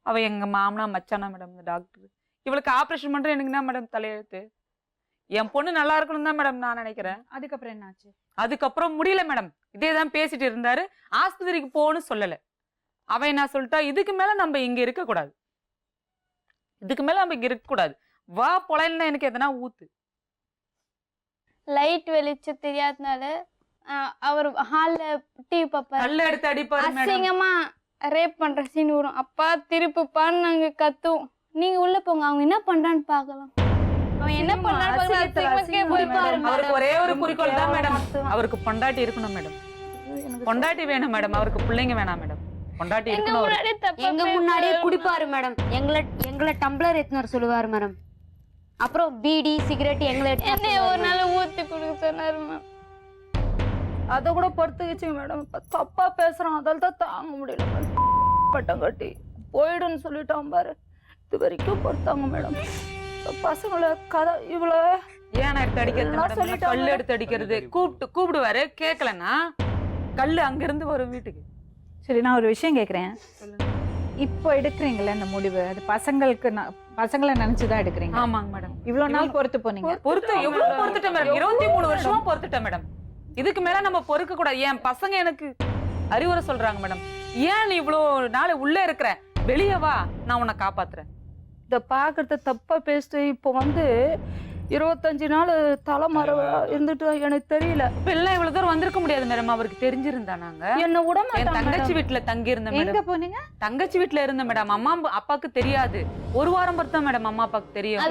அவ எங்க மாமனா மச்சானா மேடம் இந்த டாக்டர். இவளுக்கு ஆப்ரேஷன் பண்ற எனக்கு என்ன மேடம் தலையெழுத்து. என் பொண்ணு நல்லா இருக்கணும் தான் மேடம் நான் நினைக்கிறேன். அதுக்கப்புறம் என்னாச்சு? அதுக்கப்புறம் முடியல மேடம். இதேதான் பேசிட்டு இருந்தாரு. ஆஸ்பத்திரிக்கு போகணும்னு சொல்லல. அவன் என்ன சொல்லிட்டா, இதுக்கு மேல நம்ம இங்க இருக்க கூடாது, இதுக்கு மேல நம்ம இங்க இருக்க கூடாது, வா பொலைன்னா எனக்கு எதனா ஊத்து. லைட் வெளிச்சம் தெரியாதனால அவர் ஹால்ல டிவி பார்ப்பாரு. கல்ல எடுத்து அடிப்பாரு மேடம். அசிங்கமா ரேப் பண்ற சீன் வரும். அப்பா திருப்புப்பான்னு நாங்க கத்துவோம். நீங்க உள்ள போங்க, அவங்க என்ன பண்றான்னு பார்க்கலாம். அவன் என்ன பண்றான்னு அவருக்கு ஒரே ஒரு குறிக்கோள் தான் மேடம், அவருக்கு பொண்டாட்டி இருக்கணும் மேடம். பொண்டாட்டி வேணும் மேடம், அவருக்கு பிள்ளைங்க வேணாம் மேடம், பொண்டாட்டி இருக்கணும். எங்க முன்னாடியே குடிப்பாரு மேடம். எங்களை டம்ளர் எத்தனர் சொல்லுவாரு மேடம். அப்புறம் பீடி சிகரெட் எங்களை ஒரு நாள் ஊத்தி கொடுக்க சொன்னாரு மேம். அதை கூட பொறுத்துக்கிச்சுங்க மேடம். இப்ப தப்பா பேசுறான், அதால தான் தாங்க முடியல மேடம். பட்டம் கட்டி போயிடுன்னு சொல்லிட்டான் பாரு, இது வரைக்கும் பொறுத்தாங்க மேடம். பசங்களை கதை இவ்வளோ ஏன் எடுத்து அடிக்கிறது, கல்லு எடுத்து அடிக்கிறது, கூப்பிடுவாரு, கேட்கலன்னா கல்லு அங்கிருந்து வரும் வீட்டுக்கு. சரி, நான் ஒரு விஷயம் கேட்குறேன். இப்போ எடுக்கிறீங்களா இந்த முடிவு, அது பசங்களை நினைச்சுதான் எடுக்கிறீங்க? ஆமாங்க மேடம். இவ்வளவு நாள் பொறுத்து போனீங்க. எவ்வளவு பொறுத்துட்டேன் மேடம், 23 வருஷமா பொறுத்துட்டேன் மேடம். இதுக்கு மேல நம்ம பொறுக்க கூடாது. என் பசங்க எனக்கு அறிவுரை சொல்றாங்க மேடம், ஏன் நீ இவ்வளவு நாள் உள்ள இருக்கிற, வெளியே வா, நான் உன்னை காப்பாத்துறேன். இதை பாக்குறத தப்பா பேசிட்டு இப்போ 25 நாள் தலைமறை இருந்துட்டு எனக்கு தெரியல. இப்ப எல்லாம் இவ்வளவு தூரம் வந்திருக்க முடியாது மேடம். அவருக்கு தெரிஞ்சிருந்தா நாங்க என்ன விட என் தங்கச்சி வீட்டுல தங்கி இருந்தேன் மேடம். எங்க போனீங்க? தங்கச்சி வீட்டுல இருந்தேன் மேடம். அம்மா அப்பாக்கு தெரியாது, ஒரு வாரம் பொறுத்தா மேடம் அம்மா அப்பாக்கு தெரியும்.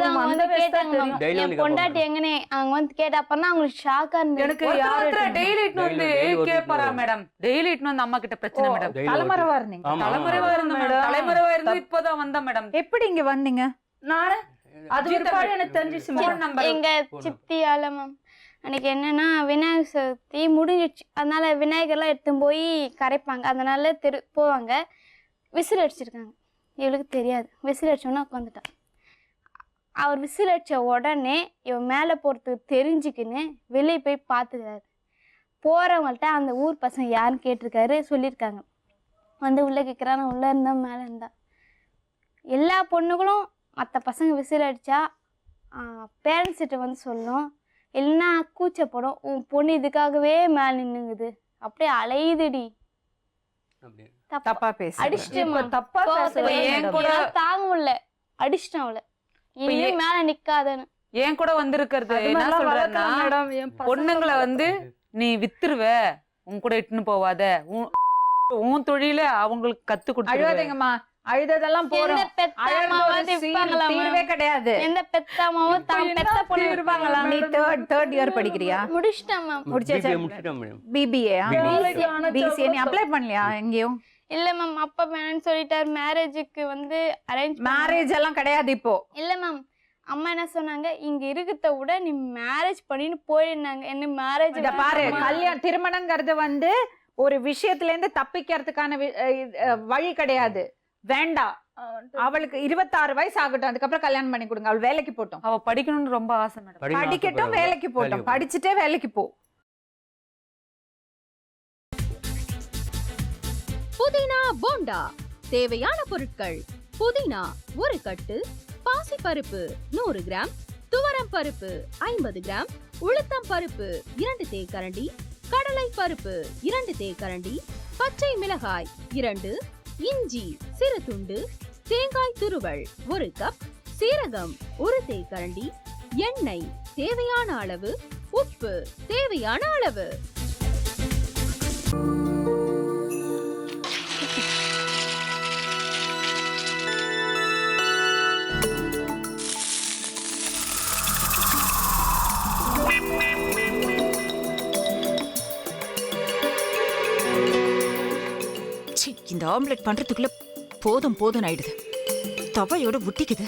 என் பொண்டாட்டி எங்கனே அவங்க வந்து கேட்டப்பதான் அவங்களுக்கு ஷாக்கா இருந்தது. எனக்கு டெய்லி இட்டு வந்து கேட்பாரா மேடம், டெய்லி இட்டு வந்து அம்மா கிட்ட பிரச்சனை மேடம். தலைமறைவா இருந்தீங்க? தலைமறைவா இருந்த மேடம், தலைமறைவா இருந்து இப்பதான் வந்தேன் மேடம். எப்படி இங்க வந்தீங்க? நானு அது ஒரு பாடு எனக்கு தெரிஞ்சிச்சு மேடம். எங்க சித்தியால மேம் அன்னைக்கு என்னன்னா விநாயகர் சதுர்த்தி முடிஞ்சிடுச்சு, அதனால விநாயகர்லாம் எடுத்து போய் கரைப்பாங்க, அதனால போவாங்க. விசில் அடிச்சிருக்காங்க, இவளுக்கு தெரியாது. விசில் அடிச்சோன்னா உட்காந்துட்டான். அவர் விசில் அடிச்ச உடனே இவன் மேலே போகிறதுக்கு தெரிஞ்சுக்கின்னு வெளியே போய் பார்த்துக்கிறாரு. போகிறவங்கள்ட்ட அந்த ஊர் பசங்க யாருன்னு கேட்டிருக்காரு, சொல்லியிருக்காங்க. வந்து உள்ளே கேட்குறான், உள்ளே இருந்தா மேலே இருந்தா. எல்லா பொண்ணுகளும் மற்ற பசங்க விசில் அடித்தா பேரண்ட்ஸ்கிட்ட வந்து சொல்லும், இல்லைன்னா கூச்சப்படும், உன் பொண்ணு இதுக்காகவே மேலே நின்னுங்குது, அப்படியே அலையுதுடி. தப்பா பேச அடிச்சுட்டு தப்பா தாங்க முடியல, அடிச்சிட்டேன் அவளை, இனிமே மேல நிக்காதன்னு. ஏன் கூட வந்திருக்கிறது என்ன சொல்றேன்னா, பொண்ணுங்களை வந்து நீ வித்துருவ, உன் கூட இட்டுன்னு போவாத, உன் தொழில அவங்களுக்கு கத்து கொடுத்துருவேங்கம்மா. அழுததெல்லாம் போறோம், தீர்வே கிடையாது. எந்த பெத்தாமாவும் தான் பெத்த பொண்ணு இருப்பாங்களா? நீ தேர்ட் இயர் படிக்கிறியா? முடிச்சிட்டேன் மேம். முடிச்சாச்சு. பிபிஏ பிசிஏ நீ அப்ளை பண்ணலையா எங்கேயும்? இல்ல மேம், அப்பா வேணும்னு சொல்லிட்டாரு. மேரேஜுக்கு வந்து மேரேஜ் எல்லாம் கிடையாது இப்போ. இல்ல மேம், அம்மா என்ன சொன்னாங்க, இங்க இருக்கிறத விட நீ மேரேஜ் பண்ணின்னு போயிடுனாங்க. என்ன மேரேஜ் பாரு, கல்யாணம் திருமணங்கிறது வந்து ஒரு விஷயத்துல இருந்து தப்பிக்கிறதுக்கான வழி கிடையாது. வேண்டாம், அவளுக்கு 26 வயசு ஆகட்டும், அதுக்கப்புறம் கல்யாணம் பண்ணி கொடுங்க. அவள் வேலைக்கு போட்டோம். அவ படிக்கணும்னு ரொம்ப ஆசை மேடம். படிக்கட்டும், வேலைக்கு போட்டோம், படிச்சுட்டே வேலைக்கு போ. புதினா போண்டா தேவையான பொருட்கள்: புதினா 1 கட்டு, பாசி பருப்பு 100 கிராம், துவரம் பருப்பு 50 கிராம், உளுத்தம் பருப்பு 2 தேக்கரண்டி, கடலை பருப்பு 2 தேக்கரண்டி, பச்சை மிளகாய் 2, இஞ்சி சிறு துண்டு, தேங்காய் துருவல் 1 கப், சீரகம் 1 தேக்கரண்டி, எண்ணெய் தேவையான அளவு, உப்பு தேவையான அளவு. இந்த ஆம்லெட் பண்றதுக்குள்ள போதும் போதும் ஆயிடுது. தவையோட ஒட்டிக்குது.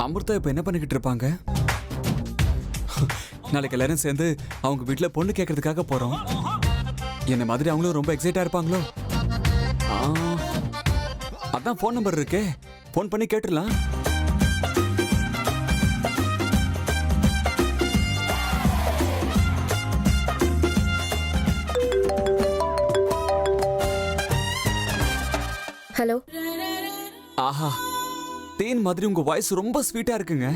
அமிர்தா இப்ப என்ன பண்ணிக்கிட்டு இருப்பாங்க? நாளைக்கு எல்லாரும் சேர்ந்து அவங்க வீட்டுல பொண்ணு கேட்கறதுக்காக போறோம். என்ன மாதிரி அவங்களும் ரொம்ப எக்ஸைட்டா இருப்பாங்களோ? ஆ, அதான் ஃபோன் நம்பர் இருக்கே, ஃபோன் பண்ணி கேட்டுடலாம். ஹலோ. ஆஹா, தேன் மாதிரி உங்க வாய்ஸ் ரொம்ப ஸ்வீட்டா இருக்குங்க.